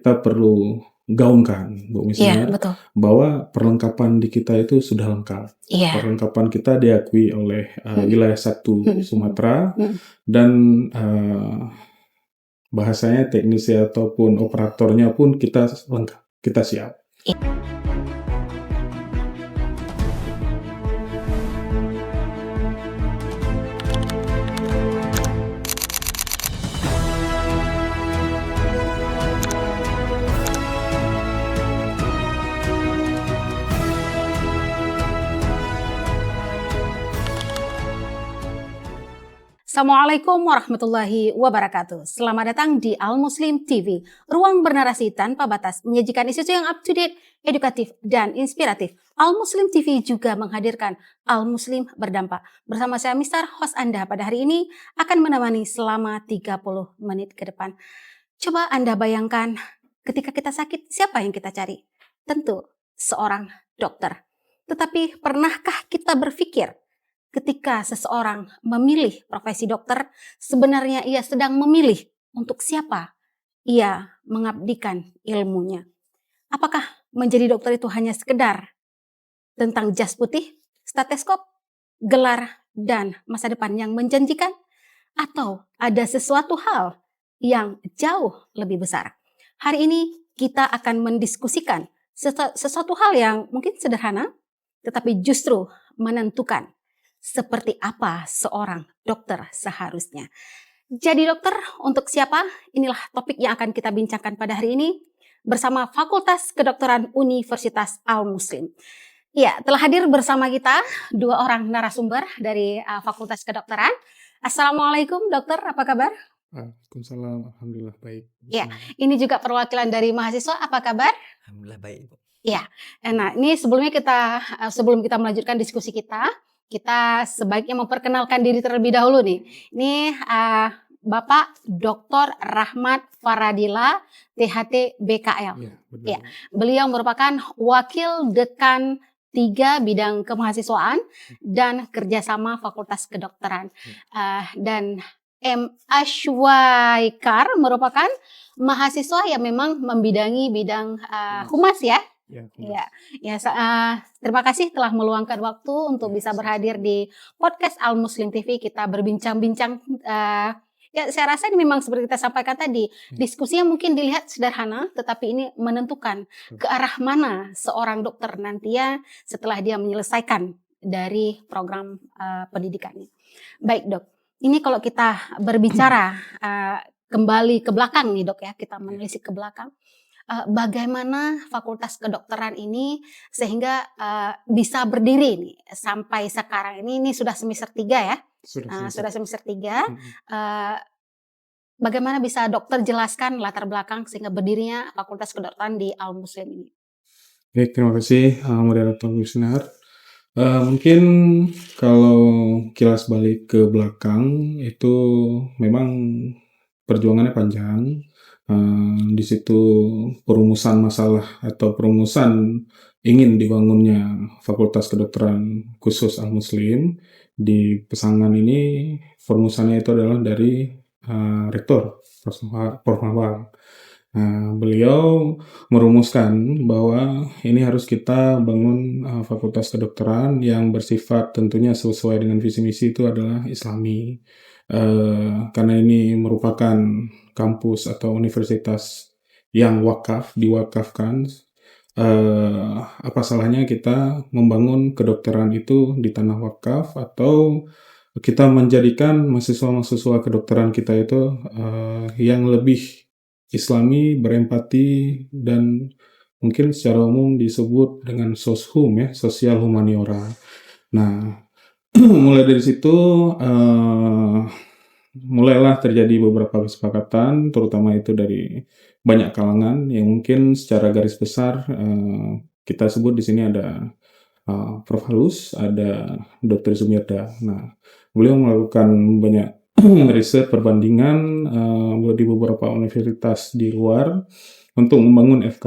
kita perlu gaungkan, Bu Iya, Misnar, betul. bahwa perlengkapan di kita itu sudah lengkap. Iya. Perlengkapan kita diakui oleh wilayah 1 Sumatera dan bahasanya teknisi ataupun operatornya pun kita lengkap, kita siap. Assalamualaikum warahmatullahi wabarakatuh. Selamat datang di Al Muslim TV, ruang bernarasi tanpa batas, menyajikan isu-isu yang up to date, edukatif, dan inspiratif. Al Muslim TV juga menghadirkan Al Muslim Berdampak. Bersama saya Mister, host Anda pada hari ini akan menemani selama 30 menit ke depan. Coba Anda bayangkan ketika kita sakit, siapa yang kita cari? Tentu seorang dokter. Tetapi pernahkah kita berpikir ketika seseorang memilih profesi dokter, sebenarnya ia sedang memilih untuk siapa ia mengabdikan ilmunya? Apakah menjadi dokter itu hanya sekedar tentang jas putih, stetoskop, gelar, dan masa depan yang menjanjikan? Atau ada sesuatu hal yang jauh lebih besar? Hari ini kita akan mendiskusikan sesuatu hal yang mungkin sederhana, tetapi justru menentukan seperti apa seorang dokter seharusnya. Jadi dokter untuk siapa? Inilah topik yang akan kita bincangkan pada hari ini bersama Fakultas Kedokteran Universitas Al Muslim. Ya, telah hadir bersama kita 2 orang narasumber dari Fakultas Kedokteran. Assalamualaikum dokter, apa kabar? Waalaikumsalam, alhamdulillah baik. Ya, ini juga perwakilan dari mahasiswa, apa kabar? Alhamdulillah baik, Bu. Ya, nah ini sebelum kita melanjutkan diskusi kita sebaiknya memperkenalkan diri terlebih dahulu nih. Ini Bapak Dr. Rahmat Faradila, THT BKL. Ya, benar. Ya, beliau merupakan Wakil Dekan 3 bidang kemahasiswaan dan kerjasama Fakultas Kedokteran. Dan M. Ashwaikar merupakan mahasiswa yang memang membidangi bidang humas ya. Terima kasih telah meluangkan waktu untuk bisa berhadir di podcast Al Muslim TV. Kita berbincang-bincang. Saya rasa ini memang seperti kita sampaikan tadi, diskusinya mungkin dilihat sederhana, tetapi ini menentukan ke arah mana seorang dokter nantinya setelah dia menyelesaikan dari program pendidikannya. Baik dok, ini kalau kita berbicara kembali ke belakang nih dok ya, kita menelisik ke belakang. Bagaimana Fakultas Kedokteran ini sehingga bisa berdiri nih sampai sekarang ini sudah semester 3 ya? Sudah semester 3. Bagaimana bisa dokter jelaskan latar belakang sehingga berdirinya Fakultas Kedokteran di Al Muslim ini? Baik, terima kasih moderator Misnar. Mungkin kalau kilas balik ke belakang itu memang perjuangannya panjang. Di situ perumusan masalah atau perumusan ingin dibangunnya Fakultas Kedokteran khusus Al Muslim di Pesangan ini, perumusannya itu adalah dari Rektor Prof. Mawar. Beliau merumuskan bahwa ini harus kita bangun Fakultas Kedokteran yang bersifat tentunya sesuai dengan visi misi itu adalah Islami. Karena ini merupakan kampus atau universitas yang diwakafkan, apa salahnya kita membangun kedokteran itu di tanah wakaf atau kita menjadikan mahasiswa-mahasiswa kedokteran kita itu yang lebih Islami, berempati, dan mungkin secara umum disebut dengan soshum ya, sosial humaniora. Nah, mulai dari situ mulailah terjadi beberapa kesepakatan, terutama itu dari banyak kalangan yang mungkin secara garis besar kita sebut di sini ada Prof. Halus, ada Dr. Sumirda. Nah, beliau melakukan banyak riset perbandingan di beberapa universitas di luar untuk membangun FK.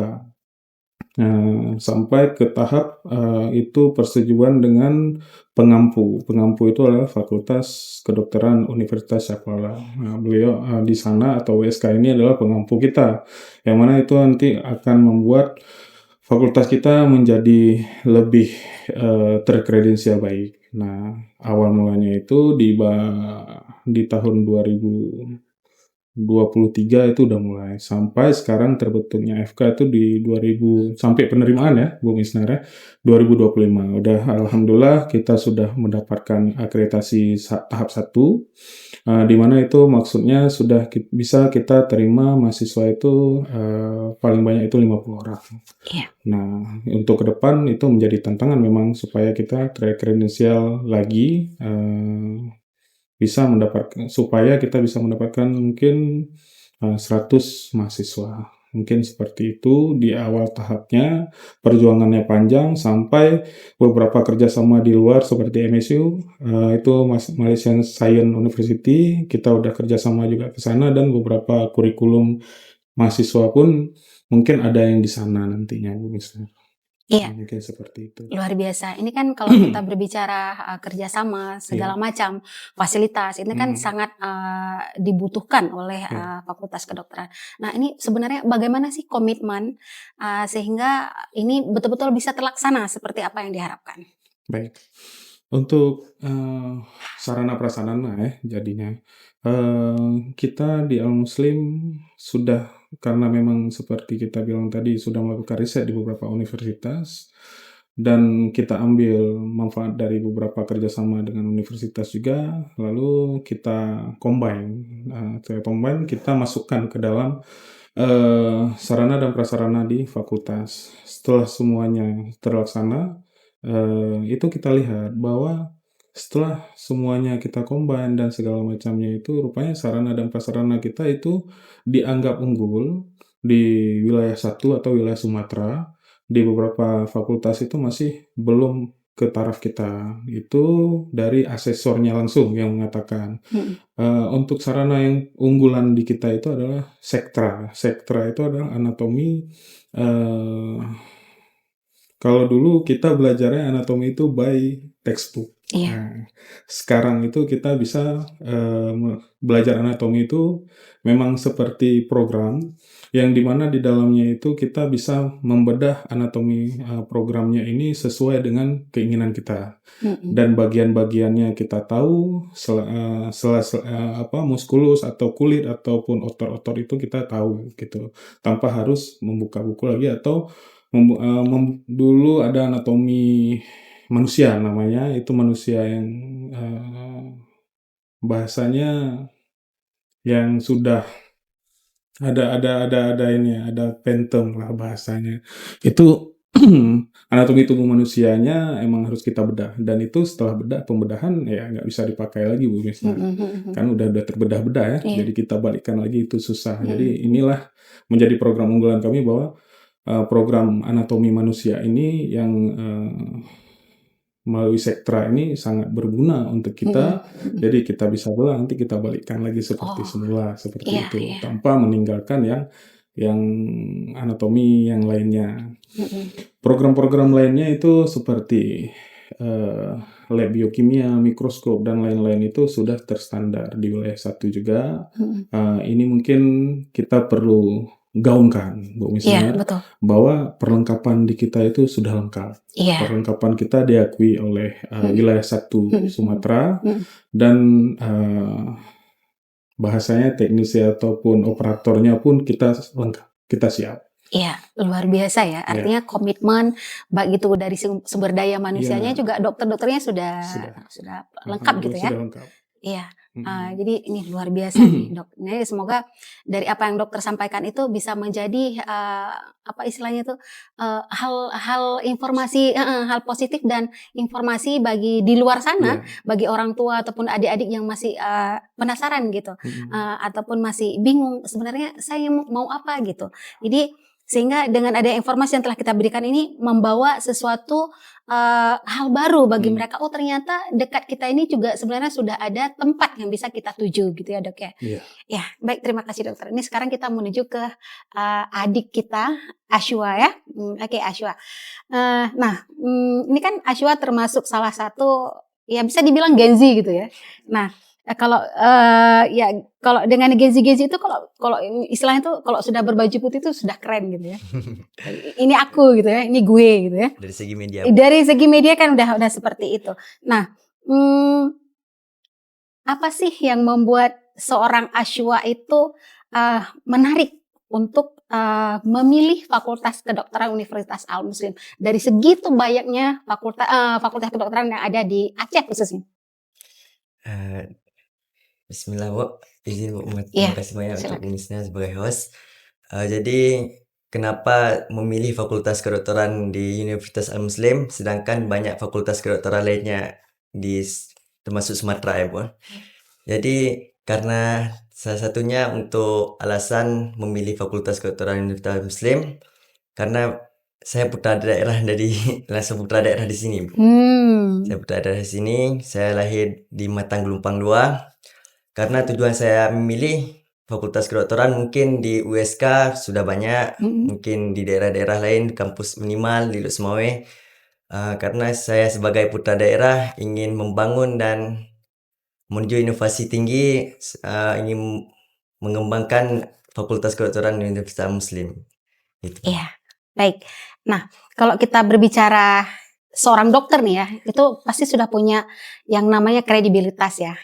sampai ke tahap itu persetujuan dengan pengampu. Pengampu itu adalah Fakultas Kedokteran Universitas Sakwala. Nah, beliau di sana atau WSK ini adalah pengampu kita, yang mana itu nanti akan membuat fakultas kita menjadi lebih terkredensial baik. Nah, awal mulanya itu di tahun 2023 itu udah mulai, sampai sekarang terbentuknya FK itu di 2000 sampai penerimaan ya, Bung Isnar ya, 2025. Udah alhamdulillah kita sudah mendapatkan akreditasi tahap 1, di mana itu maksudnya sudah bisa kita terima mahasiswa itu paling banyak itu 50 orang. Iya. Nah, untuk ke depan itu menjadi tantangan memang supaya kita terkredensial lagi, supaya kita bisa mendapatkan mungkin 100 mahasiswa. Mungkin seperti itu di awal tahapnya, perjuangannya panjang sampai beberapa kerjasama di luar seperti MSU, itu Malaysian Science University, kita udah kerjasama juga ke sana, dan beberapa kurikulum mahasiswa pun mungkin ada yang di sana nantinya, misalnya. Iya. Mungkin seperti itu. Luar biasa. Ini kan kalau kita berbicara kerjasama segala macam fasilitas, ini kan sangat dibutuhkan oleh Fakultas Kedokteran. Nah, ini sebenarnya bagaimana sih komitmen sehingga ini betul-betul bisa terlaksana seperti apa yang diharapkan? Baik. Untuk sarana prasarana ya jadinya, kita di Al-Muslim sudah, karena memang seperti kita bilang tadi, sudah melakukan riset di beberapa universitas, dan kita ambil manfaat dari beberapa kerjasama dengan universitas juga, lalu kita combine, kita masukkan ke dalam sarana dan prasarana di fakultas. Setelah semuanya terlaksana, itu kita lihat bahwa setelah semuanya kita combine dan segala macamnya itu, rupanya sarana dan prasarana kita itu dianggap unggul di wilayah 1 atau wilayah Sumatera. Di beberapa fakultas itu masih belum ke taraf kita. Itu dari asesornya langsung yang mengatakan. Untuk sarana yang unggulan di kita itu adalah Sektra. Sektra itu adalah anatomi. Kalau dulu kita belajarnya anatomi itu by textbook. Iya. Nah, sekarang itu kita bisa belajar anatomi itu memang seperti program, yang dimana di dalamnya itu kita bisa membedah anatomi programnya ini sesuai dengan keinginan kita. Dan bagian-bagiannya kita tahu, muskulus atau kulit ataupun otot-otot itu kita tahu gitu, tanpa harus membuka buku lagi atau dulu ada anatomi manusia namanya, itu manusia yang bahasanya yang sudah ada pentem lah bahasanya. Itu anatomi tubuh manusianya emang harus kita bedah, dan itu setelah pembedahan ya nggak bisa dipakai lagi, Bu Misna. Kan udah terbedah-bedah ya, jadi kita balikkan lagi itu susah. Jadi inilah menjadi program unggulan kami, bahwa program anatomi manusia ini yang melalui Sektra ini sangat berguna untuk kita. Jadi kita bisa nanti kita balikkan lagi seperti semula, seperti itu, tanpa meninggalkan yang anatomi yang lainnya. Program-program lainnya itu seperti lab biokimia, mikroskop, dan lain-lain itu sudah terstandar di wilayah 1 juga. Ini mungkin kita perlu gaungkan, Bu Misna, bahwa perlengkapan di kita itu sudah lengkap. Perlengkapan kita diakui oleh wilayah 1 Sumatera, dan bahasanya teknisi ataupun operatornya pun kita lengkap, kita siap. Iya, luar biasa ya. Artinya komitmen baik itu dari sumber daya manusianya juga dokter-dokternya sudah lengkap gitu ya. Sudah lengkap. Iya. Jadi ini luar biasa nih, Dok. Jadi semoga dari apa yang dokter sampaikan itu bisa menjadi apa istilahnya tuh hal informasi, hal positif dan informasi bagi di luar sana, bagi orang tua ataupun adik-adik yang masih penasaran gitu, ataupun masih bingung sebenarnya saya mau apa gitu. Jadi Sehingga dengan ada informasi yang telah kita berikan ini membawa sesuatu hal baru bagi mereka. Oh ternyata dekat kita ini juga sebenarnya sudah ada tempat yang bisa kita tuju gitu ya Dok ya. Iya. Ya baik, terima kasih dokter. Ini sekarang kita menuju ke adik kita Ashwa ya. Oke Ashwa. Ini kan Ashwa termasuk salah satu ya bisa dibilang Gen Z gitu ya. Nah kalau dengan Gen Z itu kalau istilahnya tuh kalau sudah berbaju putih itu sudah keren gitu ya. Ini aku gitu ya, ini gue gitu ya. Dari segi media. Dari segi media kan udah seperti itu. Nah, apa sih yang membuat seorang Ashwa itu menarik untuk memilih Fakultas Kedokteran Universitas Al Muslim dari segitu banyaknya fakultas kedokteran yang ada di Aceh khususnya? Bismillah Bu, izin Bu, Iya, terima kasih banyak untuk silakan. Unisnya sebagai host. Jadi kenapa memilih Fakultas Kedokteran di Universitas Al Muslim sedangkan banyak fakultas kedokteran lainnya termasuk Sumatera ya Bu. Jadi karena salah satunya untuk alasan memilih Fakultas Kedokteran Universitas Al Muslim karena saya putra daerah langsung putra daerah di sini Bu. Saya putra daerah di sini, saya lahir di Matang Gelumpang 2. Karena tujuan saya memilih Fakultas Kedokteran mungkin di USK sudah banyak, mungkin di daerah-daerah lain, kampus minimal di Luk Semawe. Karena saya sebagai putra daerah ingin membangun dan menuju inovasi tinggi, ingin mengembangkan Fakultas Kedokteran di Universitas Muslim. Gitu. Iya, baik. Nah, kalau kita berbicara seorang dokter nih ya, itu pasti sudah punya yang namanya kredibilitas ya.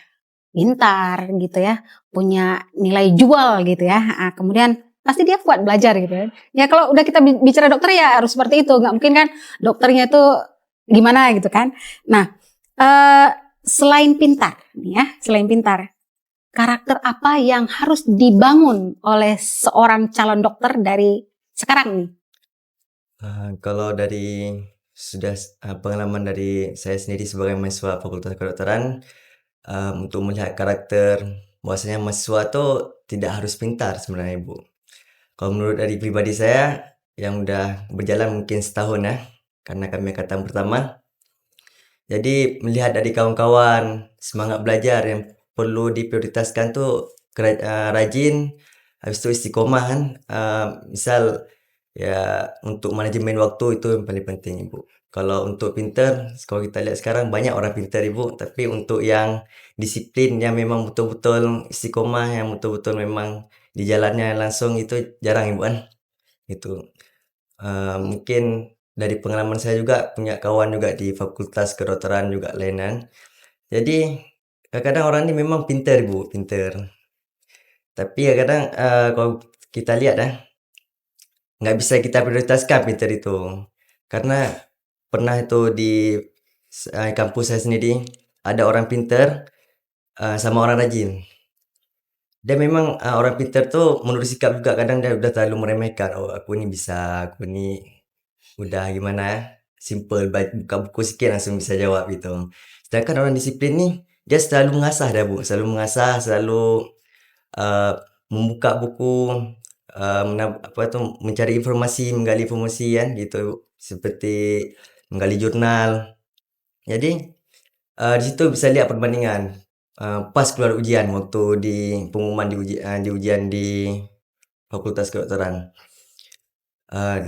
Pintar gitu ya, punya nilai jual gitu ya. Kemudian pasti dia kuat belajar gitu ya. Ya kalau udah kita bicara dokter ya harus seperti itu. Nggak mungkin kan dokternya itu gimana gitu kan. Nah, selain pintar nih ya, selain pintar, karakter apa yang harus dibangun oleh seorang calon dokter dari sekarang nih? Kalau dari pengalaman dari saya sendiri sebagai mahasiswa Fakultas Kedokteran, untuk melihat karakter bahwasanya mahasiswa itu tidak harus pintar sebenarnya Bu. Kalau menurut dari pribadi saya yang udah berjalan mungkin setahun ya, karena kami angkatan pertama. Jadi melihat dari kawan-kawan semangat belajar yang perlu diprioritaskan tuh rajin, habis itu istiqomah kan. Misal ya untuk manajemen waktu itu yang paling penting Ibu. Kalau untuk pinter, kalau kita lihat sekarang banyak orang pintar Ibu, tapi untuk yang disiplin yang memang betul-betul istiqomah, yang betul-betul memang di jalannya langsung itu jarang Ibu kan. Itu mungkin dari pengalaman saya juga punya kawan juga di Fakultas Kedokteran juga lainan. Jadi kadang-kadang orang ini memang pintar Bu, pintar. Tapi kadang kalau kita lihat nggak bisa kita prioritaskan pintar itu. Karena pernah itu di kampus saya sendiri ada orang pintar sama orang rajin. Dia memang orang pintar tuh menurut sikap juga kadang dia udah terlalu meremehkan. Oh aku ini bisa, aku ini udah gimana ya, simple buka buku sikit langsung bisa jawab gitu. Sedangkan orang disiplin nih dia selalu mengasah dah Bu, selalu mengasah, selalu membuka buku, mencari informasi, menggali informasi kan gitu, seperti menggali jurnal. Jadi di situ bisa lihat perbandingan pas keluar ujian waktu di pengumuman di ujian di Fakultas Kedokteran.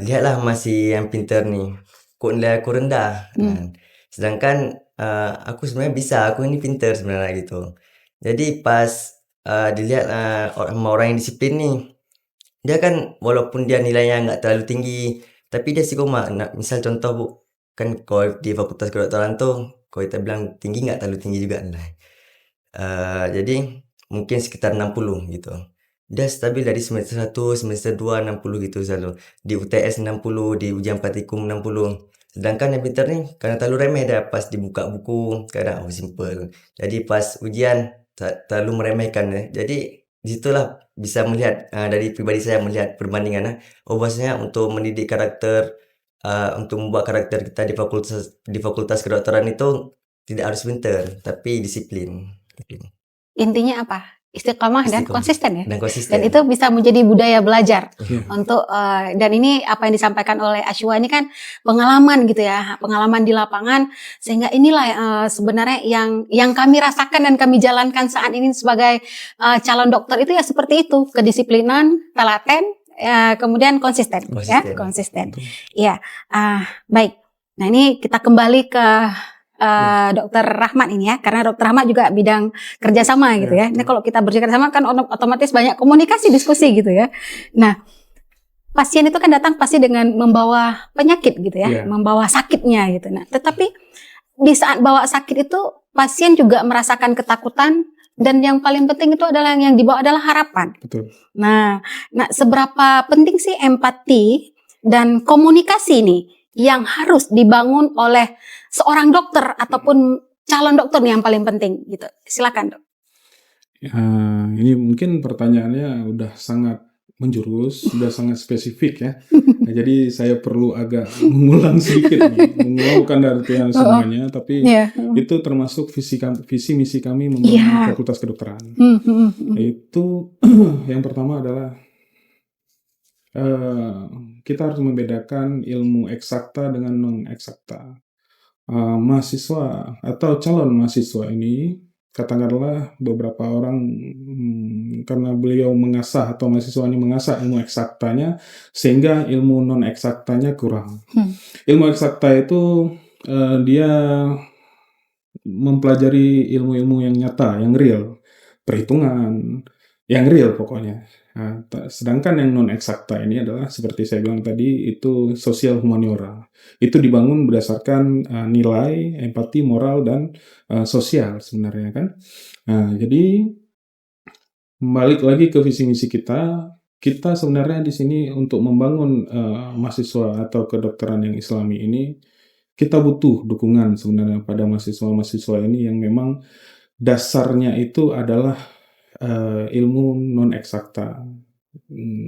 Lihatlah masih yang pintar nih, kok nilai aku rendah. Sedangkan aku sebenarnya bisa, aku ini pintar sebenarnya gitu. Jadi pas dilihat sama orang yang disiplin nih, dia kan walaupun dia nilainya nggak terlalu tinggi, tapi dia istiqomah. Nah, misal contoh Bu, kan kalau di Fakultas Kedokteran tuh, kalau kita bilang tinggi nggak terlalu tinggi juga nilai. Jadi mungkin sekitar 60 gitu. Dia stabil dari semester 1, semester 2, 60 gitu selalu. Di UTS 60, di ujian praktikum 60. Sedangkan yang pintar nih, karena terlalu remeh dah pas dibuka buku, kadang simple. Jadi pas ujian, terlalu meremehkan ya. Jadi disitulah bisa melihat, dari pribadi saya melihat perbandingan. Bahwasanya untuk mendidik karakter, untuk membuat karakter kita di fakultas kedokteran itu tidak harus pintar, tapi disiplin. Intinya apa? istiqamah dan Istiqomah konsisten ya. dan Dan konsisten. itu bisa menjadi budaya belajar Iya. untuk dan ini apa yang disampaikan oleh Ashwa ini kan pengalaman gitu ya, pengalaman di lapangan, sehingga inilah sebenarnya yang kami rasakan dan kami jalankan saat ini sebagai calon dokter itu ya seperti itu, kedisiplinan, telaten, kemudian konsisten, ya, Konsisten. konsisten. Iya, baik. Nah ini kita kembali ke Dokter Rahmat ini ya, karena Dokter Rahmat juga bidang kerjasama gitu ya. Ini kalau kita bekerjasama kan otomatis banyak komunikasi, diskusi gitu ya. Nah, pasien itu kan datang pasti dengan membawa penyakit gitu ya, membawa sakitnya gitu. Nah, tetapi di saat bawa sakit itu pasien juga merasakan ketakutan, dan yang paling penting itu adalah yang dibawa adalah harapan. Betul. Nah, seberapa penting sih empati dan komunikasi nih yang harus dibangun oleh seorang dokter ataupun calon dokter nih yang paling penting gitu. Silakan, Dok. Ini mungkin pertanyaannya udah sangat menjurus, sudah sangat spesifik ya. Nah, jadi saya perlu agak mengulang sedikit nih. Mengulang bukan artinya semuanya, tapi itu termasuk visi misi kami membangun Fakultas Kedokteran. Itu yang pertama adalah kita harus membedakan ilmu eksakta dengan non eksakta. Mahasiswa atau calon mahasiswa ini, katakanlah beberapa orang karena beliau mengasah atau mahasiswa ini mengasah ilmu eksaktanya sehingga ilmu non eksaktanya kurang. Ilmu eksakta itu dia mempelajari ilmu-ilmu yang nyata, yang real, perhitungan, yang real pokoknya. Nah, sedangkan yang non eksakta ini adalah seperti saya bilang tadi, itu sosial humaniora. Itu dibangun berdasarkan nilai, empati, moral, dan sosial sebenarnya kan. Nah, jadi balik lagi ke visi misi kita sebenarnya di sini untuk membangun mahasiswa atau kedokteran yang Islami ini, kita butuh dukungan sebenarnya pada mahasiswa-mahasiswa ini yang memang dasarnya itu adalah ilmu non eksakta.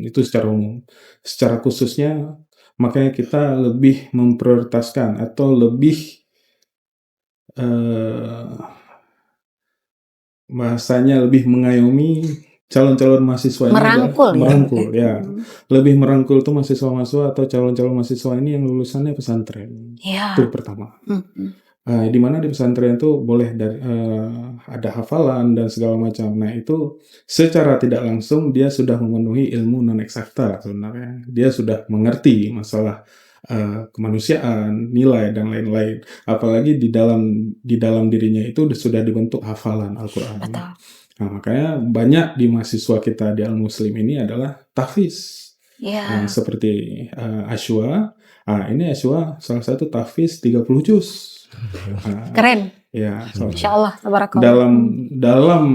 Itu secara umum. Secara khususnya makanya kita lebih memprioritaskan atau lebih bahasanya lebih mengayomi calon-calon mahasiswa ini, merangkul ya. Lebih merangkul tuh mahasiswa-mahasiswa atau calon-calon mahasiswa ini yang lulusannya pesantren. Itu pertama. Di mana di pesantren itu boleh ada hafalan dan segala macam. Nah, itu secara tidak langsung dia sudah memenuhi ilmu non eksakta sebenarnya. Dia sudah mengerti masalah kemanusiaan, nilai dan lain-lain. Apalagi di dalam dirinya itu sudah dibentuk hafalan Al-Qur'an. Nah, makanya banyak di mahasiswa kita di Al-Muslim ini adalah tahfiz. Seperti Ashwa. Ini Ashwa salah satu tahfiz 30 juz. Keren. Ya, Insya Allah, tabarakallah. Dalam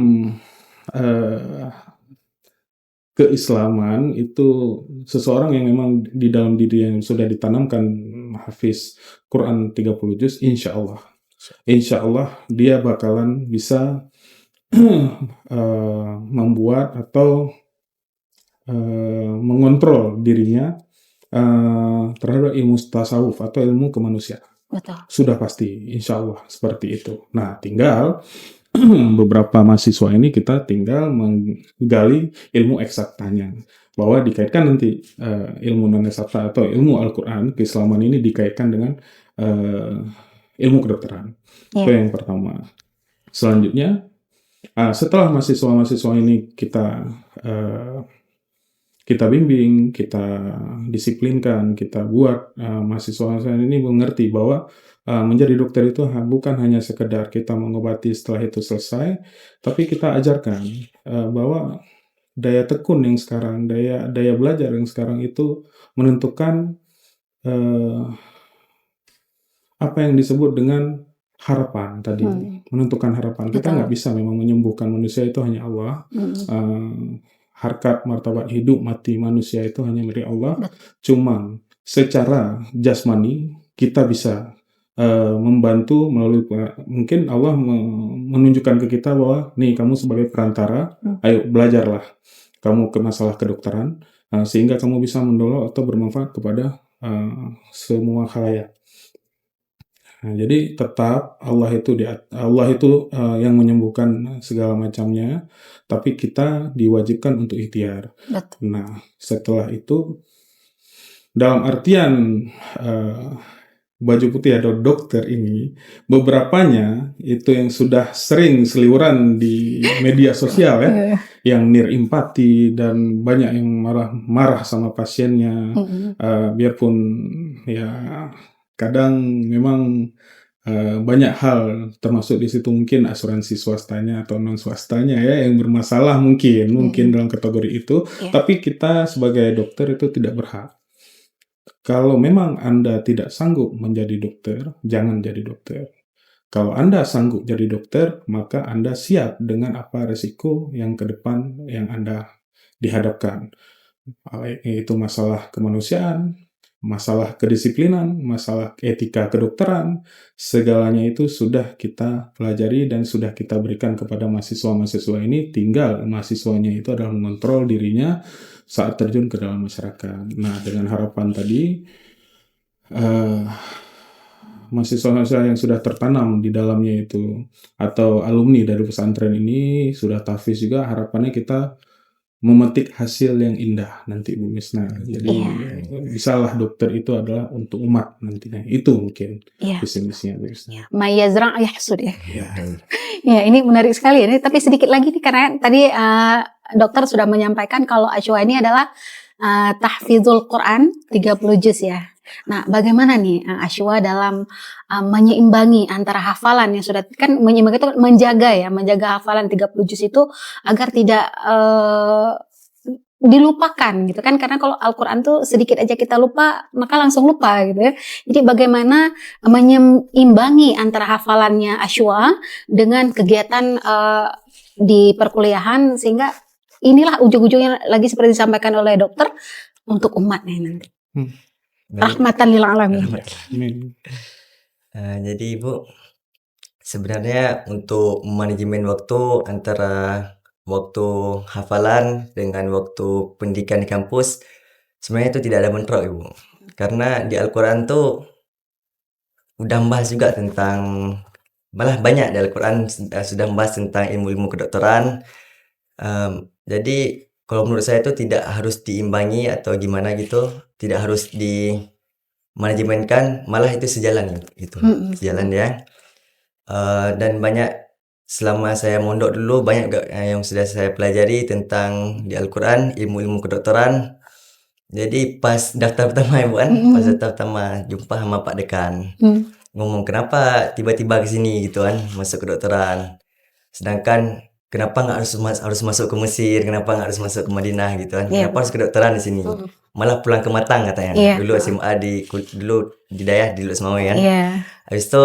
keislaman itu seseorang yang memang di dalam diri yang sudah ditanamkan hafiz Quran 30 juz, insya Allah dia bakalan bisa membuat atau mengontrol dirinya terhadap ilmu tasawuf atau ilmu kemanusiaan. Betul. Sudah pasti, insya Allah seperti itu. Nah, tinggal beberapa mahasiswa ini kita tinggal menggali ilmu eksaktanya, bahwa dikaitkan nanti ilmu non eksakta atau ilmu Al-Quran keislaman ini dikaitkan dengan ilmu kedokteran. Itu yang pertama. Selanjutnya, setelah mahasiswa-mahasiswa ini kita bimbing, kita disiplinkan, kita buat mahasiswa ini mengerti bahwa menjadi dokter itu bukan hanya sekedar kita mengobati setelah itu selesai, tapi kita ajarkan bahwa daya tekun yang sekarang, daya belajar yang sekarang itu menentukan apa yang disebut dengan harapan tadi, menentukan harapan. Kita nggak bisa memang menyembuhkan manusia, itu hanya Allah. Harkat martabat hidup mati manusia itu hanya milik Allah. Cuman secara jasmani kita bisa membantu melalui, mungkin Allah menunjukkan ke kita bahwa nih kamu sebagai perantara, ayo belajarlah kamu ke masalah kedokteran sehingga kamu bisa menolong atau bermanfaat kepada semua khalayak. Nah, jadi tetap Allah itu yang menyembuhkan segala macamnya, tapi kita diwajibkan untuk ikhtiar. Betul. Nah, setelah itu dalam artian baju putih atau dokter ini, beberapanya itu yang sudah sering seliweran di media sosial ya, yang near empati dan banyak yang marah sama pasiennya, biarpun ya kadang memang banyak hal termasuk di situ mungkin asuransi swastanya atau non swastanya ya yang bermasalah mungkin dalam kategori itu, tapi kita sebagai dokter itu tidak berhak. Kalau memang Anda tidak sanggup menjadi dokter, jangan jadi dokter. Kalau Anda sanggup jadi dokter, maka Anda siap dengan apa resiko yang ke depan yang Anda dihadapkan. Itu masalah kemanusiaan, masalah kedisiplinan, masalah etika kedokteran, segalanya itu sudah kita pelajari dan sudah kita berikan kepada mahasiswa-mahasiswa ini, tinggal mahasiswanya itu adalah mengontrol dirinya saat terjun ke dalam masyarakat. Nah, dengan harapan tadi, mahasiswa-mahasiswa yang sudah tertanam di dalamnya itu, atau alumni dari pesantren ini, sudah tahfiz juga, harapannya kita memetik hasil yang indah nanti Bu Misna. Jadi bisalah dokter itu adalah untuk umat nantinya. Itu mungkin visi misinya Bu Misna. Ma yazra' yahsud ya. Ya. Ya, ini menarik sekali ya. Tapi sedikit lagi nih karena tadi dokter sudah menyampaikan kalau Ashwa ini adalah tahfizul Quran 30 juz ya. Nah, bagaimana nih Ashwa dalam menyeimbangi antara hafalan yang sudah kan menyeimbangi itu menjaga hafalan 30 juz itu agar tidak dilupakan gitu kan, karena kalau Al-Quran tuh sedikit aja kita lupa maka langsung lupa gitu ya. Jadi bagaimana menyeimbangi antara hafalannya Ashwa dengan kegiatan di perkuliahan sehingga inilah ujung-ujungnya lagi seperti disampaikan oleh dokter untuk umat nih nanti. Rahmatan lil alamin. Jadi Ibu, sebenarnya untuk manajemen waktu antara waktu hafalan dengan waktu pendidikan di kampus, sebenarnya itu tidak ada bentrok Ibu. Karena di Al-Quran tuh udah membahas juga tentang, malah banyak di Al-Quran sudah membahas tentang ilmu-ilmu kedokteran. Jadi kalau menurut saya itu tidak harus diimbangi atau gimana gitu, tidak harus dimanajemenkan, malah itu sejalan gitu, sejalan ya. Dan banyak selama saya mondok dulu banyak yang sudah saya pelajari tentang di Al-Quran, ilmu-ilmu kedokteran. Jadi pas daftar pertama Ibu kan, pas daftar pertama jumpa sama Pak Dekan, ngomong kenapa tiba-tiba ke sini gitu kan, masuk kedokteran. Sedangkan kenapa nggak harus masuk ke Mesir, kenapa nggak harus masuk ke Madinah gitu kan, kenapa harus kedokteran di sini, malah pulang ke Matang katanya. Dulu SMA dulu di daerah di Lusmawe kan. Habis itu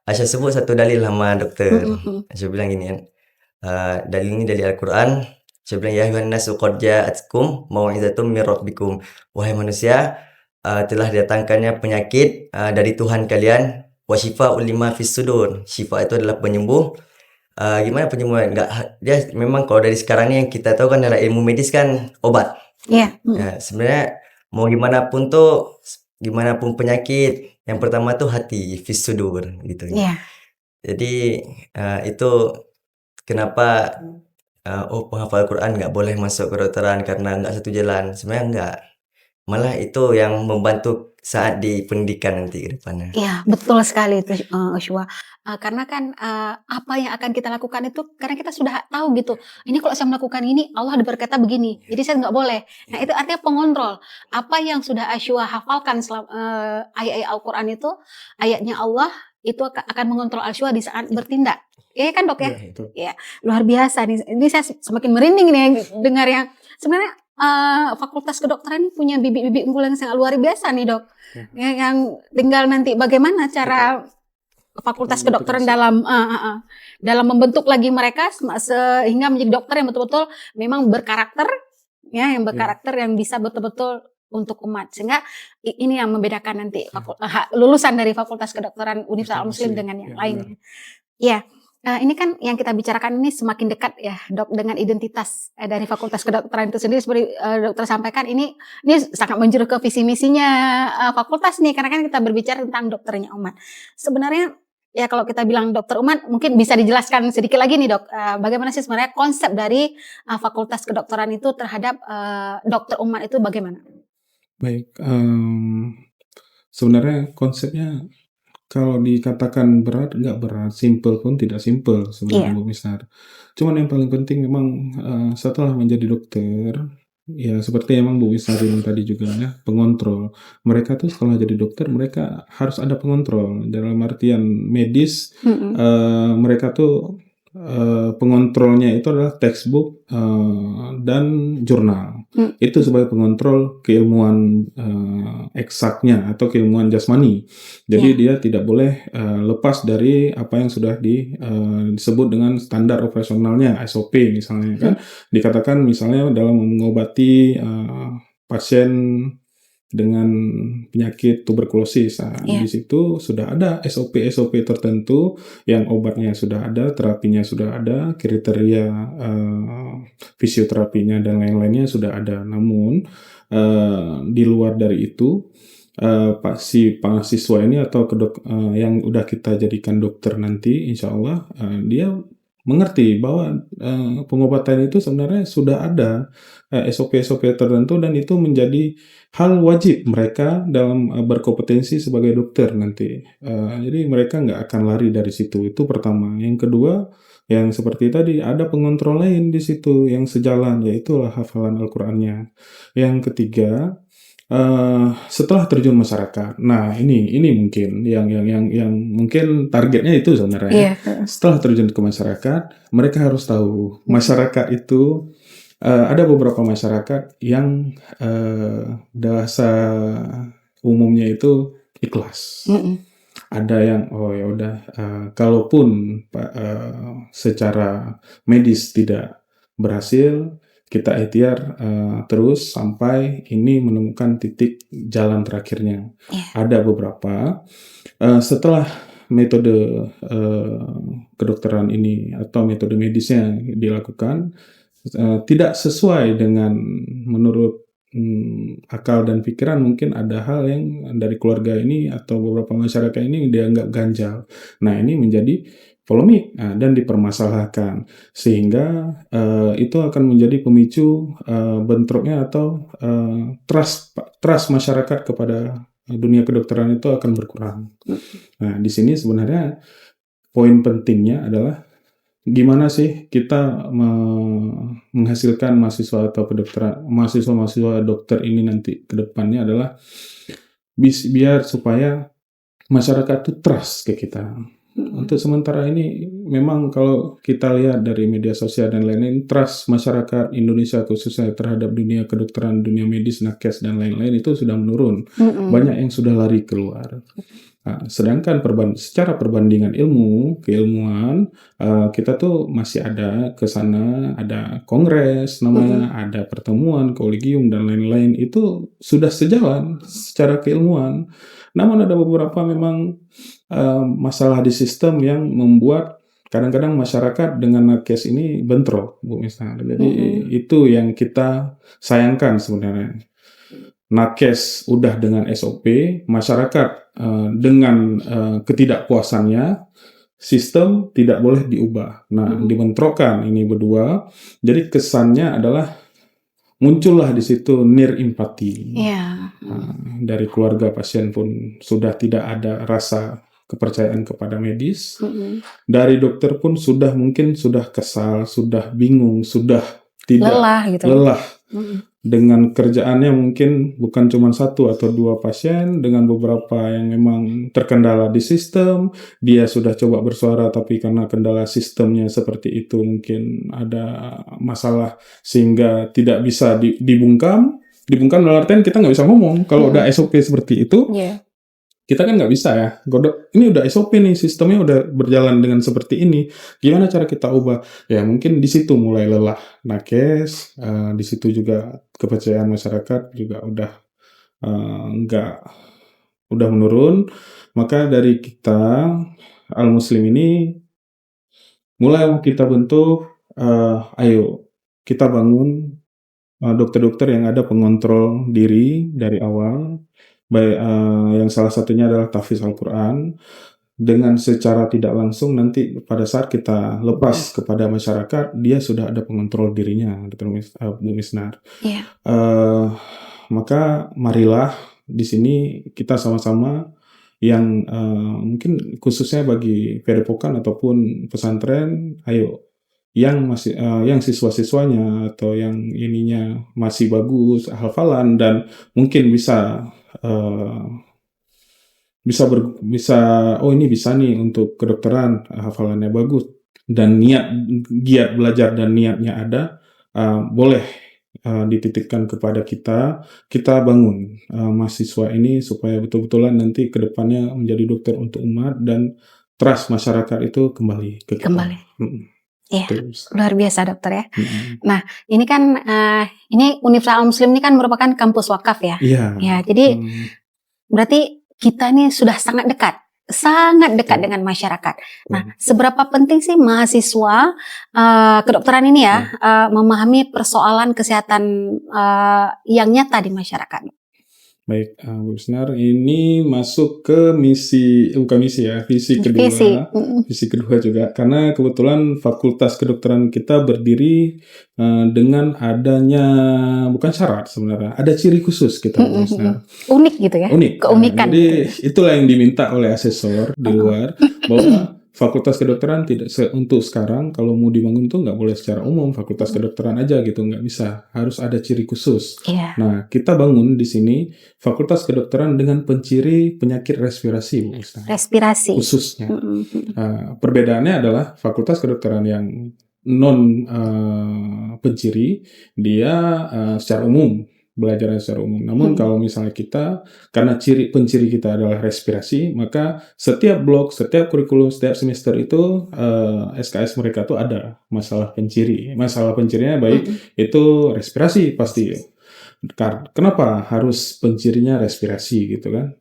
Aisyah sebut satu dalil sama dokter. Aisyah bilang gini kan, dalil ini dari Al-Quran. Aisyah bilang, ya ayuhan nasu qad ja'atkum mau'izatum mir rabbikum. Wahai manusia, telah datangkannya penyakit dari Tuhan kalian. Wa syifa'ul lima fis sudur. Syifa itu adalah penyembuh. Gimana penyembuhan? Dia memang kalau dari sekarang ini yang kita tahu kan dalam ilmu medis kan obat. Ya, sebenarnya mau gimana pun penyakit, yang pertama tuh hati, fis sudur gitu. Jadi itu kenapa penghafal Quran nggak boleh masuk kedokteran karena nggak satu jalan. Sebenarnya nggak, malah itu yang membantu saat di pendidikan nanti ke depannya. Iya, betul sekali itu Ashwa. Karena kan apa yang akan kita lakukan itu karena kita sudah tahu gitu. Ini kalau saya melakukan ini Allah berkata begini. Jadi saya nggak boleh. Nah, itu artinya pengontrol. Apa yang sudah Ashwa hafalkan ayat-ayat Al-Quran itu, ayatnya Allah itu akan mengontrol Ashwa di saat bertindak. Iya kan dok ya? Iya, luar biasa nih. Ini saya semakin merinding nih dengar yang sebenarnya Fakultas Kedokteran ini punya bibit-bibit unggul yang sangat luar biasa nih dok. Yang tinggal nanti bagaimana cara Fakultas Kedokteran dalam membentuk lagi mereka sehingga menjadi dokter yang betul-betul memang berkarakter, ya, yang berkarakter yang bisa betul-betul untuk umat. Sehingga ini yang membedakan nanti lulusan dari Fakultas Kedokteran Universitas Al-Muslim dengan yang lain. Ya. Ini kan yang kita bicarakan ini semakin dekat ya, Dok, dengan identitas, dari Fakultas Kedokteran itu sendiri seperti, dokter sampaikan ini sangat menjurus ke visi misinya, fakultas nih, karena kan kita berbicara tentang dokternya umat. Sebenarnya ya kalau kita bilang dokter umat, mungkin bisa dijelaskan sedikit lagi nih, Dok, bagaimana sih sebenarnya konsep dari, Fakultas Kedokteran itu terhadap, dokter umat itu bagaimana? Baik, sebenarnya konsepnya kalau dikatakan berat, nggak berat, simpel pun tidak simpel sebenarnya, Iya, Bu Mistar. Cuman yang paling penting memang, setelah menjadi dokter, ya seperti emang Bu Mistar bilang tadi juga ya, pengontrol. Mereka tuh setelah jadi dokter, mereka harus ada pengontrol. Dalam artian medis, mhm, mereka tuh, pengontrolnya itu adalah textbook, dan jurnal. Itu mhm, sebagai pengontrol keilmuan, eksaknya atau keilmuan jasmani. Jadi iya, dia tidak boleh, lepas dari apa yang sudah disebut dengan standar operasionalnya, SOP misalnya kan. mhm, Dikatakan misalnya dalam mengobati, pasien dengan penyakit tuberkulosis. Nah, iya, di situ sudah ada SOP-SOP tertentu yang obatnya sudah ada, terapinya sudah ada, kriteria, fisioterapinya dan lain-lainnya sudah ada. Namun, di luar dari itu, si mahasiswa ini atau yang udah kita jadikan dokter nanti insya Allah, dia mengerti bahwa, pengobatan itu sebenarnya sudah ada, SOP-SOP tertentu dan itu menjadi hal wajib mereka dalam, berkompetensi sebagai dokter nanti. Jadi mereka nggak akan lari dari situ, itu pertama. Yang kedua, yang seperti tadi, ada pengontrol lain di situ yang sejalan, yaitu hafalan Al-Qur'annya. Yang ketiga, setelah terjun masyarakat. Nah, ini mungkin yang mungkin targetnya itu sebenarnya ya. iya, heeh, Setelah terjun ke masyarakat, mereka harus tahu masyarakat itu, ada beberapa masyarakat yang, bahasa umumnya itu ikhlas. mhm, Ada yang, oh ya udah, kalaupun secara medis tidak berhasil, kita ikhtiar, terus sampai ini menemukan titik jalan terakhirnya. iya, Ada beberapa, setelah metode, kedokteran ini atau metode medisnya dilakukan, tidak sesuai dengan menurut, akal dan pikiran, mungkin ada hal yang dari keluarga ini atau beberapa masyarakat ini dianggap ganjal. Nah, ini menjadi polemik, dan dipermasalahkan. Sehingga, itu akan menjadi pemicu, bentroknya atau, trust masyarakat kepada, dunia kedokteran itu akan berkurang. mhm, Nah, di sini sebenarnya poin pentingnya adalah gimana sih kita menghasilkan mahasiswa atau kedokteran mahasiswa-mahasiswa dokter ini nanti ke depannya adalah biar supaya masyarakat tuh trust ke kita. mhm, Untuk sementara ini memang kalau kita lihat dari media sosial dan lain-lain, trust masyarakat Indonesia khususnya terhadap dunia kedokteran, dunia medis, nakes dan lain-lain itu sudah menurun. mhm, Banyak yang sudah lari keluar. Sedangkan secara perbandingan ilmu, keilmuan, kita tuh masih ada ke sana, ada kongres mhm, namanya, ada pertemuan, kolegium, dan lain-lain, itu sudah sejalan secara keilmuan. Namun ada beberapa memang, masalah di sistem yang membuat kadang-kadang masyarakat dengan nakes ini bentrok, Bu Misna. Jadi mhm, itu yang kita sayangkan sebenarnya. Nakes udah dengan SOP, masyarakat, dengan, ketidakpuasannya, sistem tidak boleh diubah. Nah, mhm, dibentrokkan ini berdua, jadi kesannya adalah muncullah di situ nir empati. iya, mhm, Dari keluarga pasien pun sudah tidak ada rasa kepercayaan kepada medis, mhm, dari dokter pun mungkin sudah kesal, sudah bingung, sudah tidak lelah gitu ya, lelah mhm, dengan kerjaannya, mungkin bukan cuma satu atau dua pasien, dengan beberapa yang memang terkendala di sistem, dia sudah coba bersuara tapi karena kendala sistemnya seperti itu mungkin ada masalah sehingga tidak bisa dibungkam. Dibungkam dalam artian kita nggak bisa ngomong. Kalau udah mhm, SOP seperti itu, iya, kita kan nggak bisa ya, godok, ini udah SOP nih, sistemnya udah berjalan dengan seperti ini, gimana cara kita ubah? Ya mungkin di situ mulai lelah nakes, di situ juga kepercayaan masyarakat juga udah, nggak udah menurun. Maka dari kita Al Muslim ini mulai kita bentuk, ayo kita bangun dokter-dokter yang ada pengontrol diri dari awal, baik yang salah satunya adalah tahfiz Al-Quran. Dengan secara tidak langsung nanti pada saat kita lepas kepada masyarakat, dia sudah ada pengontrol dirinya, Bu Misnar. Iya. Maka marilah di sini kita sama-sama yang mungkin khususnya bagi Padepokan ataupun pesantren, ayo yang masih yang siswa-siswanya atau yang ininya masih bagus hafalan dan mungkin bisa oh ini bisa nih untuk kedokteran, hafalannya bagus dan giat belajar dan niatnya ada, boleh dititipkan kepada kita bangun mahasiswa ini supaya betul-betulan nanti ke depannya menjadi dokter untuk umat dan trust masyarakat itu kembali ke kita. Iya, Terus. luar biasa dokter ya. Nah, ini kan ini Universitas Al-Muslim ini kan merupakan kampus wakaf ya. Iya. Ya, jadi berarti kita ini sudah sangat dekat dengan masyarakat. Nah, seberapa penting sih mahasiswa kedokteran ini ya memahami persoalan kesehatan yang nyata di masyarakat? Baik, Bu Misnar, ini masuk ke visi kedua juga, karena kebetulan Fakultas Kedokteran kita berdiri dengan adanya, bukan syarat sebenarnya, ada ciri khusus kita, Bu Misnar. Unik gitu ya? Unik. Keunikan. Jadi itulah yang diminta oleh asesor di luar, bahwa Fakultas Kedokteran tidak untuk sekarang kalau mau dibangun tuh nggak boleh secara umum Fakultas Kedokteran aja gitu, nggak bisa, harus ada ciri khusus. Nah, kita bangun di sini Fakultas Kedokteran dengan penciri penyakit respirasi, Bu Ustaz. Respirasi khususnya. Perbedaannya adalah Fakultas Kedokteran yang non penciri, dia secara umum, belajarnya secara umum. Namun kalau misalnya kita, karena penciri kita adalah respirasi, maka setiap blok, setiap kurikulum, setiap semester itu SKS mereka tuh ada masalah penciri. Masalah pencirinya baik itu respirasi pasti. Kenapa harus pencirinya respirasi gitu kan?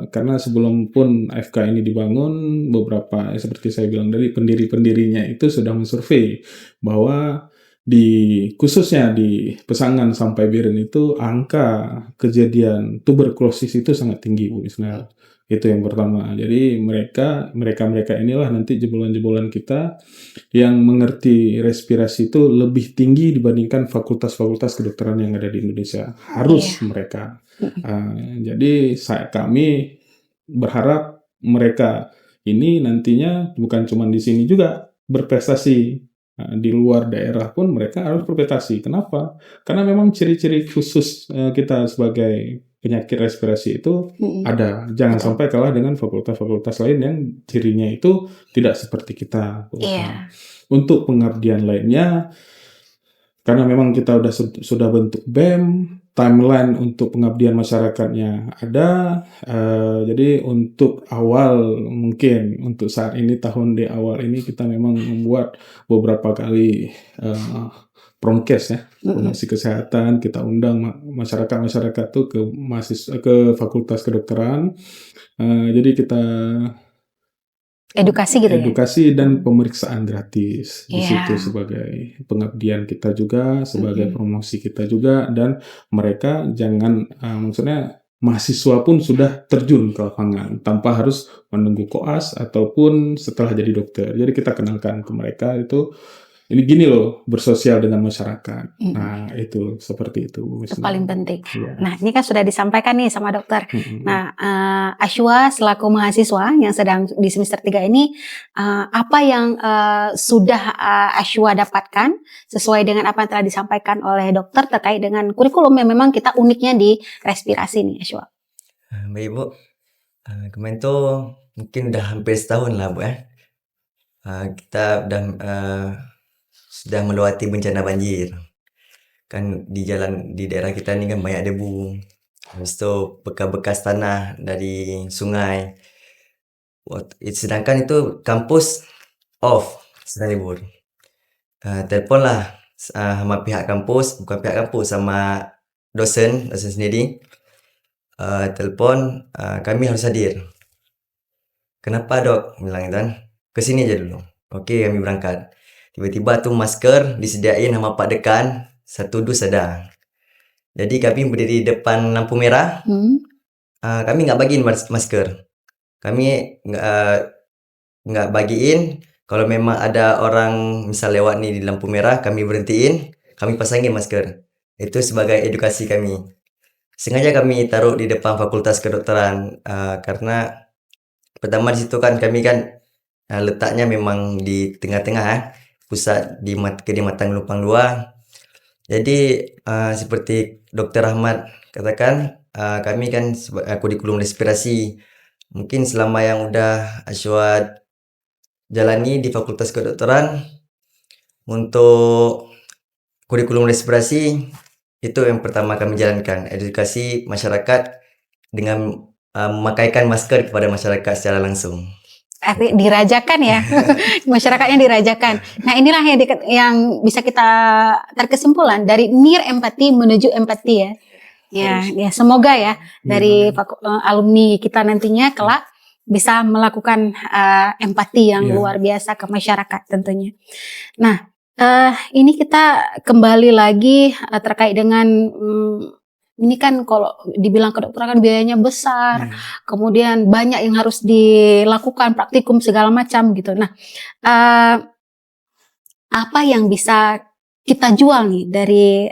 Karena sebelum pun FK ini dibangun, beberapa seperti saya bilang tadi, pendiri-pendirinya itu sudah mensurvei bahwa khususnya di Pesangan sampai Biren itu angka kejadian tuberkulosis itu sangat tinggi, Bu Ismail. Itu yang pertama. Jadi mereka inilah nanti jebolan-jebolan kita yang mengerti respirasi itu lebih tinggi dibandingkan fakultas-fakultas kedokteran yang ada di Indonesia. Harus mereka. Jadi kami berharap mereka ini nantinya bukan cuma di sini juga berprestasi. Di luar daerah pun mereka harus berprestasi. Kenapa? Karena memang ciri-ciri khusus kita sebagai penyakit respirasi itu ada. Jangan sampai kalah dengan fakultas-fakultas lain yang cirinya itu tidak seperti kita. Untuk pengabdian lainnya, karena memang kita sudah bentuk BEM, timeline untuk pengabdian masyarakatnya ada. Jadi untuk awal, mungkin untuk saat ini, tahun di awal ini kita memang membuat beberapa kali promkes ya, promosi kesehatan. Kita undang masyarakat tuh ke Fakultas Kedokteran. Jadi kita edukasi gitu edukasi dan pemeriksaan gratis di situ sebagai pengabdian kita juga, sebagai promosi kita juga, dan mereka jangan maksudnya mahasiswa pun sudah terjun ke lapangan tanpa harus menunggu koas ataupun setelah jadi dokter. Jadi kita kenalkan ke mereka itu ini gini loh, bersosial dengan masyarakat. Nah, itu seperti itu. Itu paling penting. Nah, ini kan sudah disampaikan nih sama dokter. Nah, Ashwa selaku mahasiswa yang sedang di semester 3 ini, apa yang sudah Ashwa dapatkan sesuai dengan apa yang telah disampaikan oleh dokter terkait dengan kurikulum yang memang kita uniknya di respirasi nih, Ashwa? Baik, Bu. Kemarin tuh mungkin udah hampir setahun lah, Bu ya. Kita udah sudah melewati bencana banjir. Kan di daerah kita ini kan banyak debu. Habis itu bekas-bekas tanah dari sungai. Sedangkan itu kampus off, sedang libur. Teleponlah sama pihak kampus, bukan pihak kampus, sama dosen sendiri. Telepon, kami harus hadir. Kenapa, Dok? Bilang kan, kesini aja dulu. Oke, kami berangkat. Tiba-tiba tuh masker disediain sama Pak Dekan, 1 dus ada. Jadi kami berdiri depan lampu merah, kami nggak bagiin masker. Kami nggak bagiin, kalau memang ada orang misal lewat nih di lampu merah, kami berhentiin, kami pasangin masker. Itu sebagai edukasi kami. Sengaja kami taruh di depan Fakultas Kedokteran, karena pertama di situ kan kami kan letaknya memang di tengah-tengah, pusat kedimatan Lupang 2. Jadi seperti Dokter Ahmad katakan, kami kan kurikulum respirasi. Mungkin selama yang udah Aswad jalani di Fakultas Kedokteran, untuk kurikulum respirasi itu yang pertama kami jalankan, edukasi masyarakat dengan memakaikan masker kepada masyarakat secara langsung. Dirajakan ya, masyarakatnya dirajakan. Nah inilah yang bisa kita tarik kesimpulan dari near empati menuju empati ya. Ya semoga ya dari alumni kita nantinya kelak bisa melakukan empati yang luar biasa ke masyarakat tentunya. Nah ini kita kembali lagi terkait dengan ini kan kalau dibilang kedokteran kan biayanya besar, kemudian banyak yang harus dilakukan, praktikum segala macam gitu. Nah, apa yang bisa kita jual nih dari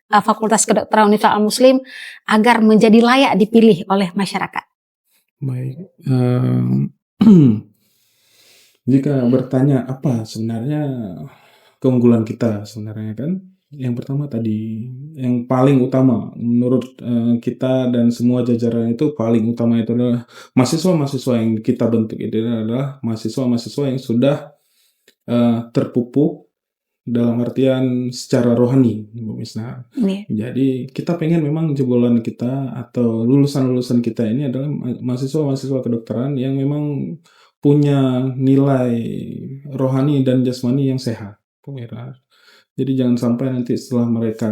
Fakultas Kedokteran Universitas Al-Muslim agar menjadi layak dipilih oleh masyarakat? Baik, jika bertanya apa sebenarnya keunggulan kita sebenarnya kan, yang pertama tadi, yang paling utama menurut kita dan semua jajaran itu paling utama itu adalah mahasiswa-mahasiswa yang kita bentuk itu adalah mahasiswa-mahasiswa yang sudah terpupuk dalam artian secara rohani, Bu Misna. Jadi kita pengen memang jebolan kita atau lulusan-lulusan kita ini adalah mahasiswa-mahasiswa kedokteran yang memang punya nilai rohani dan jasmani yang sehat. Jadi jangan sampai nanti setelah mereka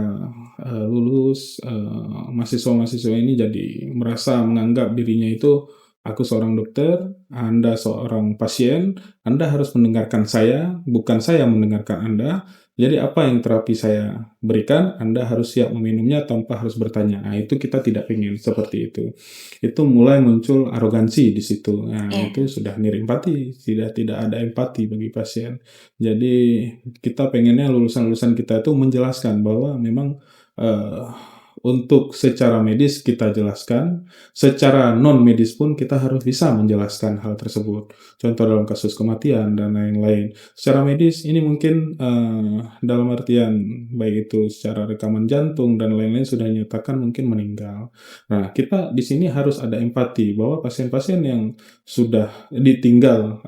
lulus, mahasiswa-mahasiswa ini jadi merasa menganggap dirinya itu, aku seorang dokter, Anda seorang pasien, Anda harus mendengarkan saya, bukan saya mendengarkan Anda. Jadi apa yang terapi saya berikan, Anda harus siap meminumnya tanpa harus bertanya. Nah, itu kita tidak ingin seperti itu. Itu mulai muncul arogansi di situ. Nah, itu sudah empati, tidak ada empati bagi pasien. Jadi kita pengennya lulusan-lulusan kita itu menjelaskan bahwa memang untuk secara medis kita jelaskan, secara non medis pun kita harus bisa menjelaskan hal tersebut. Contoh dalam kasus kematian dan lain-lain. Secara medis ini mungkin dalam artian baik itu secara rekaman jantung dan lain-lain sudah dinyatakan mungkin meninggal. Nah, kita di sini harus ada empati bahwa pasien-pasien yang sudah ditinggal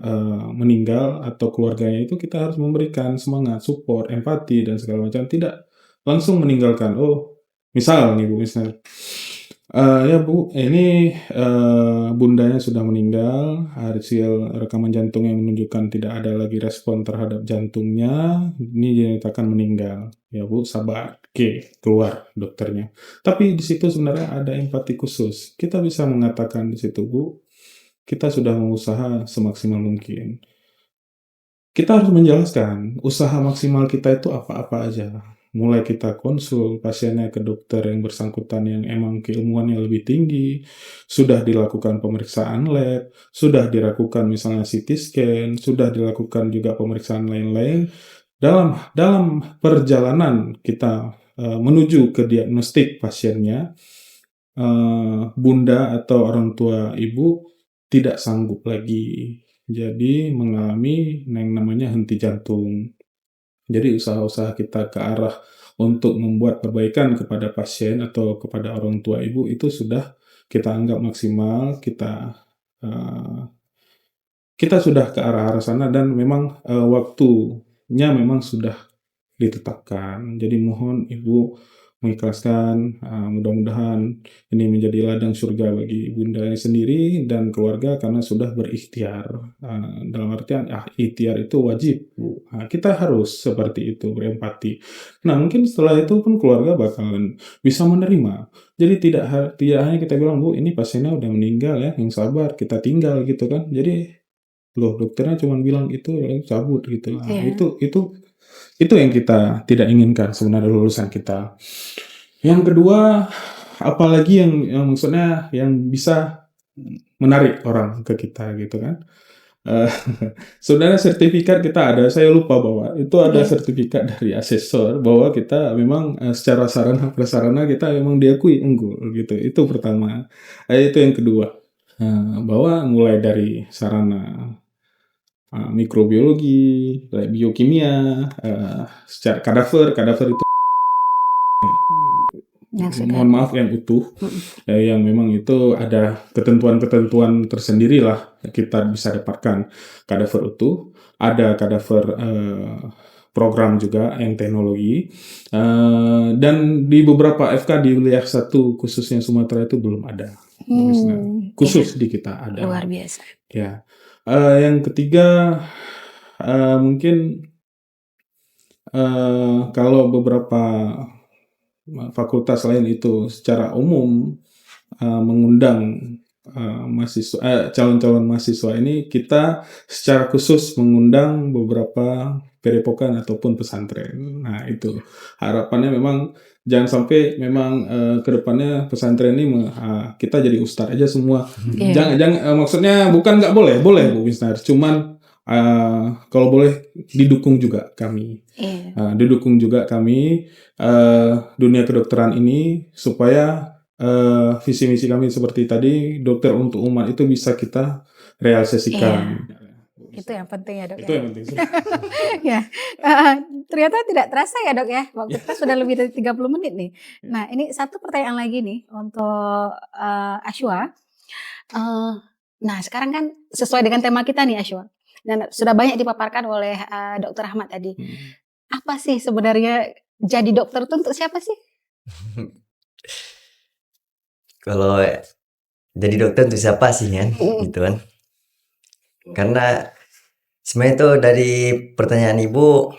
meninggal atau keluarganya itu kita harus memberikan semangat, support, empati dan segala macam, tidak langsung meninggalkan. Misal nih Bu, ya Bu, ini bundanya sudah meninggal, hasil rekaman jantungnya menunjukkan tidak ada lagi respon terhadap jantungnya, ini dinyatakan meninggal. Ya Bu, sabar, oke, keluar dokternya. Tapi di situ sebenarnya ada empati khusus. Kita bisa mengatakan di situ, Bu, kita sudah mengusaha semaksimal mungkin. Kita harus menjelaskan usaha maksimal kita itu apa-apa aja. Mulai kita konsul pasiennya ke dokter yang bersangkutan yang emang keilmuannya lebih tinggi, sudah dilakukan pemeriksaan lab, sudah dilakukan misalnya CT scan, sudah dilakukan juga pemeriksaan lain-lain. Dalam perjalanan kita menuju ke diagnostik pasiennya, bunda atau orang tua ibu tidak sanggup lagi. Jadi mengalami yang namanya henti jantung. Jadi usaha-usaha kita ke arah untuk membuat perbaikan kepada pasien atau kepada orang tua ibu itu sudah kita anggap maksimal, kita sudah ke arah sana dan memang waktunya memang sudah ditetapkan. Jadi mohon ibu mengikhlaskan, mudah-mudahan ini menjadi ladang surga bagi bunda sendiri dan keluarga karena sudah berikhtiar. Dalam artian ikhtiar itu wajib, Bu. Kita harus seperti itu, berempati. Nah, mungkin setelah itu pun keluarga bakalan bisa menerima. Jadi tidak hanya kita bilang, Bu, ini pasiennya udah meninggal ya, yang sabar, kita tinggal gitu kan. Jadi loh dokternya cuma bilang itu cabut gitu. Nah, Iya. itu yang kita tidak inginkan sebenarnya lulusan kita. Yang kedua, apalagi yang maksudnya yang bisa menarik orang ke kita gitu kan. Eh, Sebenarnya sertifikat kita ada, saya lupa bahwa itu ada Iya. sertifikat dari asesor bahwa kita memang secara sarana prasarana kita memang diakui unggul gitu. Itu pertama. Itu yang kedua. Bahwa mulai dari sarana mikrobiologi, biokimia, secara kadaver itu Yang sudah. mohon maaf yang utuh, yang memang itu ada ketentuan-ketentuan tersendiri lah kita bisa dapatkan kadaver utuh, ada kadaver program juga yang teknologi, dan di beberapa FK di wilayah 1 khususnya Sumatera itu belum ada. Khusus di kita ada. Luar biasa. Ya. Yang ketiga, mungkin kalau beberapa fakultas lain itu secara umum mengundang calon-calon mahasiswa ini, kita secara khusus mengundang beberapa padepokan ataupun pesantren. Nah, itu harapannya memang jangan sampai memang kedepannya pesantren ini kita jadi ustadz aja semua. Jangan maksudnya bukan nggak boleh Bu Bisnar, cuman kalau boleh didukung juga kami. Didukung juga kami dunia kedokteran ini supaya visi misi kami seperti tadi, dokter untuk umat itu bisa kita realisasikan. Itu yang penting ya dok. Itu yang penting. Ya, ternyata tidak terasa ya dok ya, waktu kita sudah lebih dari 30 menit nih. Nah ini satu pertanyaan lagi nih untuk Ashwa. Nah sekarang kan sesuai dengan tema kita nih Ashwa, dan sudah banyak dipaparkan oleh Dokter Ahmad tadi. Apa sih sebenarnya jadi dokter itu untuk siapa sih? Kalau jadi dokter untuk siapa sih kan, gitu kan? Karena sebenarnya itu dari pertanyaan ibu,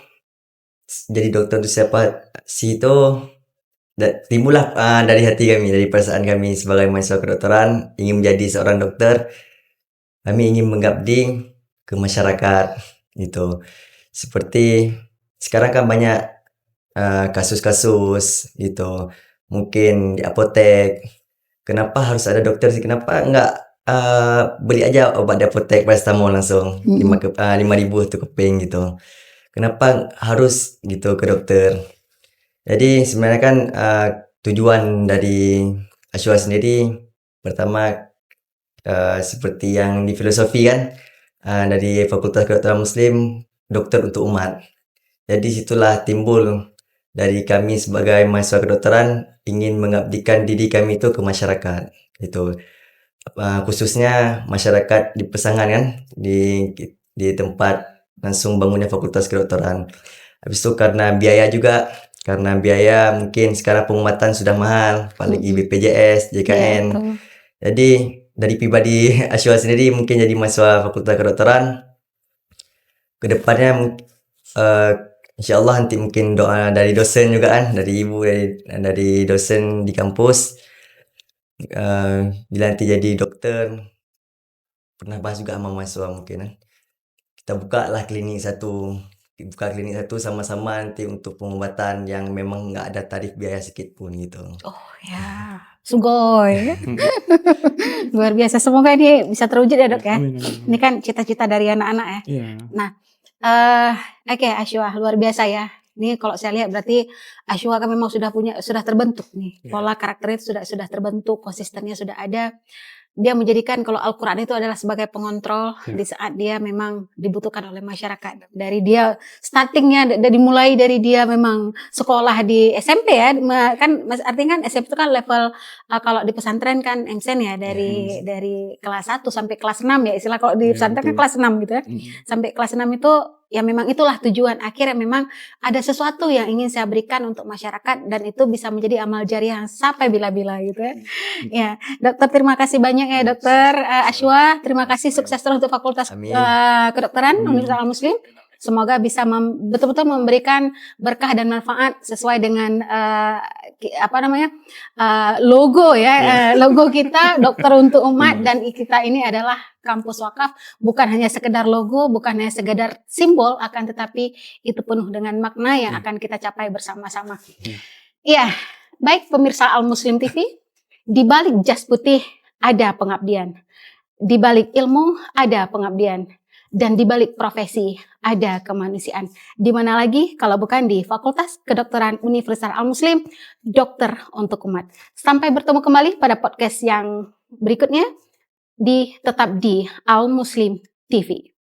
jadi dokter untuk siapa sih itu timbullah dari hati kami, dari perasaan kami sebagai mahasiswa kedokteran ingin menjadi seorang dokter. Kami ingin mengabdi ke masyarakat gitu. Seperti sekarang kan banyak kasus-kasus gitu. Mungkin di apotek, kenapa harus ada dokter sih? Kenapa enggak beli aja obat di apotek paracetamol langsung 5.000 tuh keping gitu. Kenapa harus gitu ke dokter? Jadi sebenarnya kan tujuan dari Ashwa sendiri pertama seperti yang di filosofi kan dari Fakultas Kedokteran Muslim, dokter untuk umat. Jadi situlah timbul dari kami sebagai mahasiswa kedokteran ingin mengabdikan diri kami itu ke masyarakat. Itu khususnya masyarakat di Pesangan kan, di tempat langsung bangunnya Fakultas Kedokteran. Habis itu karena biaya juga, karena biaya mungkin sekarang pengobatan sudah mahal, apalagi BPJS, JKN. Jadi dari pribadi Ashwa sendiri mungkin jadi mahasiswa Fakultas Kedokteran, kedepannya insyaallah nanti mungkin doa dari dosen juga kan, dari ibu, dari dosen di kampus, bila nanti jadi dokter, pernah bahas juga sama mahasiswa mungkin kan, kita buka klinik satu sama-sama nanti untuk pengobatan yang memang nggak ada tarif biaya sedikit pun gitu. Oh ya, sugoi. Luar biasa, semoga ini bisa terwujud ya dok ya. Ini kan cita-cita dari anak-anak ya. Nah, oke Ashwa, luar biasa ya. Ini kalau saya lihat berarti Ashwa kan memang sudah terbentuk nih. Pola karakternya sudah terbentuk, konsistennya sudah ada. Dia menjadikan kalau Al-Quran itu adalah sebagai pengontrol di saat dia memang dibutuhkan oleh masyarakat. Dari dia startingnya, dimulai dari dia memang sekolah di SMP ya, kan artinya kan SMP itu kan level kalau di pesantren kan MSen ya, dari kelas 1 sampai kelas 6 ya, istilah kalau di pesantren kan kelas 6 gitu ya. Sampai kelas 6 itu ya memang itulah tujuan akhirnya, memang ada sesuatu yang ingin saya berikan untuk masyarakat dan itu bisa menjadi amal jariah yang sampai bila-bila gitu ya. Ya, dokter terima kasih banyak ya dokter Ashwa, terima kasih, sukses terus untuk Fakultas Kedokteran Universitas Al Muslim. Semoga bisa betul-betul memberikan berkah dan manfaat sesuai dengan logo ya, logo kita Dokter Untuk Umat, dan kita ini adalah kampus wakaf, bukan hanya sekedar logo, bukan hanya sekedar simbol, akan tetapi itu penuh dengan makna yang akan kita capai bersama-sama. Iya, baik pemirsa Al Muslim TV, di balik jas putih ada pengabdian, di balik ilmu ada pengabdian, dan di balik profesi ada kemanusiaan. Di mana lagi kalau bukan di Fakultas Kedokteran Universitas Al Muslim, Dokter Untuk Umat. Sampai bertemu kembali pada podcast yang berikutnya tetap di Al Muslim TV.